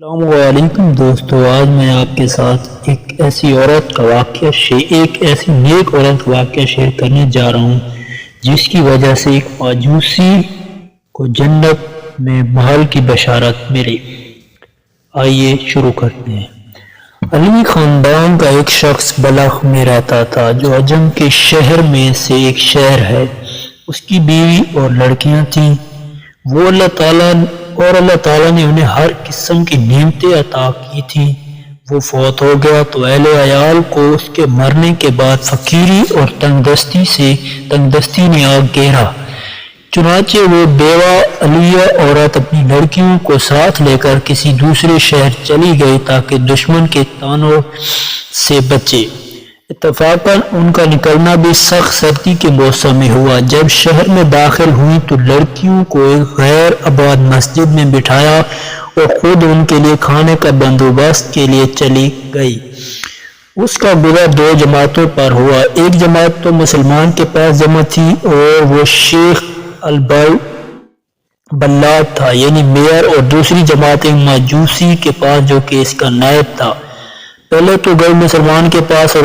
السلام علیکم دوستو، آج میں آپ کے ساتھ ایک ایسی عورت کا واقعہ ایک ایسی نیک عورت کا واقعہ شیئر کرنے جا رہا ہوں جس کی وجہ سے ایک ماجوسی کو جنت میں محل کی بشارت ملی۔ آئیے شروع کرتے ہیں۔ علوی خاندان کا ایک شخص بلخ میں رہتا تھا جو عجم کے شہر میں سے ایک شہر ہے۔ اس کی بیوی اور لڑکیاں تھیں۔ وہ اللہ تعالیٰ نے انہیں ہر قسم کی نعمتیں عطا کی تھیں۔ وہ فوت ہو گیا تو اہل عیال کو اس کے مرنے کے بعد فقیری اور تنگ دستی نے آ گھیرا۔ چنانچہ وہ بیوہ علویہ عورت اپنی لڑکیوں کو ساتھ لے کر کسی دوسرے شہر چلی گئی تاکہ دشمن کے طعنوں سے بچے۔ اتفاقاً ان کا نکلنا بھی سخت سردی کے موسم میں ہوا۔ جب شہر میں داخل ہوئی تو لڑکیوں کو ایک غیر آباد مسجد میں بٹھایا اور خود ان کے لیے کھانے کا بندوبست کے لیے چلی گئی۔ اس کا گزر دو جماعتوں پر ہوا۔ ایک جماعت تو مسلمان کے پاس جمع تھی اور وہ شیخ البلاد تھا یعنی میئر، اور دوسری جماعت ایک ماجوسی کے پاس جو کہ اس کا نائب تھا۔ پہلے تو گئی مسلمان کے پاس اور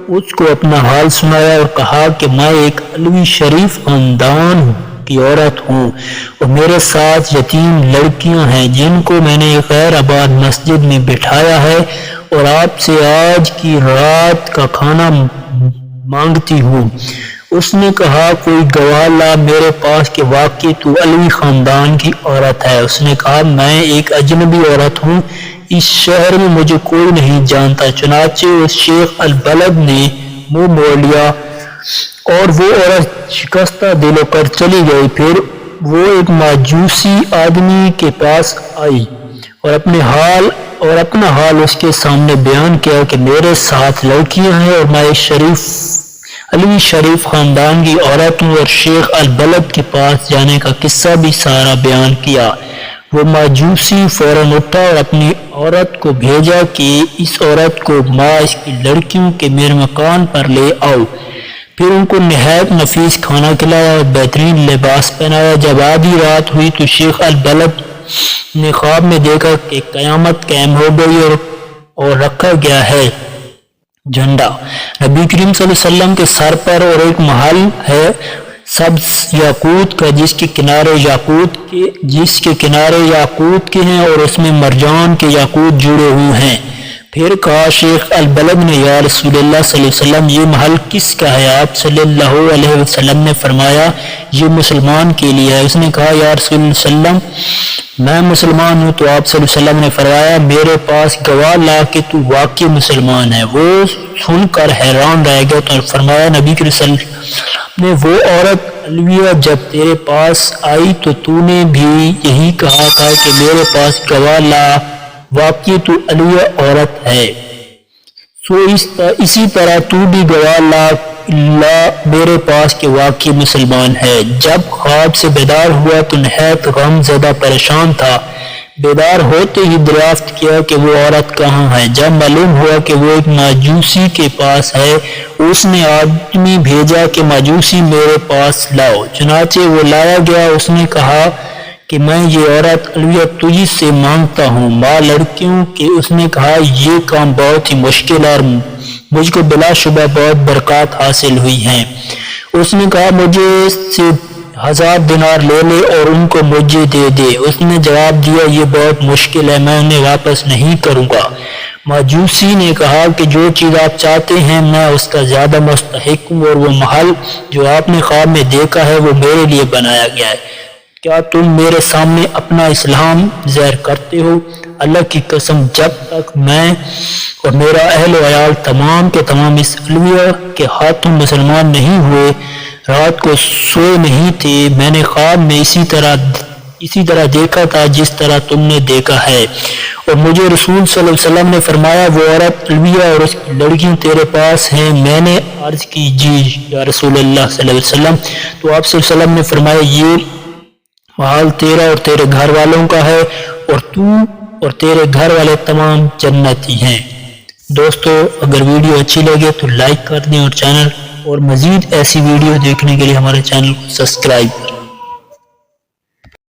اس کو اپنا حال سنایا اور کہا کہ میں ایک علوی شریف خاندان کی عورت ہوں اور میرے ساتھ یتیم لڑکیاں ہیں جن کو میں نے ایک غیر آباد مسجد میں بٹھایا ہے اور آپ سے آج کی رات کا کھانا مانگتی ہوں۔ اس نے کہا کوئی گواہ لا میرے پاس کہ واقعی تو علوی خاندان کی عورت ہے۔ اس نے کہا میں ایک اجنبی عورت ہوں، اس شہر میں مجھے کوئی نہیں جانتا۔ چنانچہ اس شیخ البلد نے منہ موڑ لیا اور وہ عورت شکستہ دل ہو کر چلی گئی۔ پھر وہ ایک ماجوسی آدمی کے پاس آئی اور اپنا حال اس کے سامنے بیان کیا کہ میرے ساتھ لڑکیاں ہیں اور میں علوی شریف خاندان کی عورت ہوں، اور شیخ البلد کے پاس جانے کا قصہ بھی سارا بیان کیا۔ وہ ماجوسی فوراً اٹھا اور اپنی عورت کو بھیجا کہ اس عورت کو اس کی لڑکیوں کے میرے مکان پر لے آؤ۔ پھر ان کو نہایت نفیس کھانا کھلایا اور بہترین لباس پہنایا۔ جب آدھی رات ہوئی تو شیخ البلد نے خواب میں دیکھا کہ قیامت قائم ہو گئی اور رکھا گیا ہے جھنڈا نبی کریم صلی اللہ علیہ وسلم کے سر پر، اور ایک محل ہے سبز یاقوت کا جس کے کنارے یاقوت کے ہیں اور اس میں مرجان کے یاقوت جڑے ہوئے ہیں۔ پھر کہا شیخ البلد نے یا رسول اللہ صلی اللہ علیہ وسلم یہ محل کس کا ہے؟ آپ صلی اللہ علیہ وسلم نے فرمایا یہ مسلمان کے لیے ہے۔ اس نے کہا یا رسول اللہ صلی اللہ علیہ وسلم میں مسلمان ہوں۔ تو آپ صلی اللہ علیہ وسلم نے فرمایا میرے پاس گواہ لا کہ تو واقعی مسلمان ہے۔ وہ سن کر حیران رہ گیا تو فرمایا نبی کریم صلی اللہ علیہ وسلم نے وہ عورت علویہ جب تیرے پاس آئی تو نے بھی یہی کہا تھا کہ میرے پاس گواہ لا، واقعی تو علویہ عورت ہے، سو اسی طرح تو بھی گواہ لا میرے پاس کہ واقعی مسلمان ہے۔ جب خواب سے بیدار ہوا تو نہایت غم زدہ پریشان تھا۔ بیدار ہوتے ہی دریافت کیا کہ وہ عورت کہاں ہے۔ جب معلوم ہوا کہ وہ ایک ماجوسی کے پاس ہے، اس نے آدمی بھیجا کہ ماجوسی میرے پاس لاؤ۔ چنانچہ وہ لایا گیا۔ اس نے کہا کہ میں یہ عورت علویہ تجھ سے مانگتا ہوں ماں لڑکیوں کے۔ اس نے کہا یہ کام بہت ہی مشکل اور مجھ کو بلا شبہ بہت برکات حاصل ہوئی ہیں۔ اس نے کہا مجھے سے 1000 دینار لے لے اور ان کو مجھے دے دے۔ اس نے جواب دیا یہ بہت مشکل ہے، میں انہیں واپس نہیں کروں گا۔ ماجوسی نے کہا کہ جو چیز آپ چاہتے ہیں میں اس کا زیادہ مستحق ہوں، اور وہ محل جو آپ نے خواب میں دیکھا ہے وہ میرے لیے بنایا گیا ہے۔ کیا تم میرے سامنے اپنا اسلام ظاہر کرتے ہو؟ اللہ کی قسم جب تک میں اور میرا اہل و عیال تمام کے تمام اس علویہ کے ہاتھوں مسلمان نہیں ہوئے، رات کو سوئے نہیں تھے، میں نے خواب میں اسی طرح دیکھا تھا جس طرح تم نے دیکھا ہے، اور مجھے رسول صلی اللہ علیہ وسلم نے فرمایا وہ عورت علویہ اور اس کی لڑکیاں تیرے پاس ہیں۔ میں نے عرض کی جی یا رسول اللہ صلی اللہ علیہ وسلم۔ تو آپ صلی اللہ علیہ وسلم نے فرمایا یہ محل تیرا اور تیرے گھر والوں کا ہے، اور تو اور تیرے گھر والے تمام جنتی ہیں۔ دوستو اگر ویڈیو اچھی لگے تو لائک کر دیں اور مزید ایسی ویڈیو دیکھنے کے لیے ہمارے چینل کو سبسکرائب کریں۔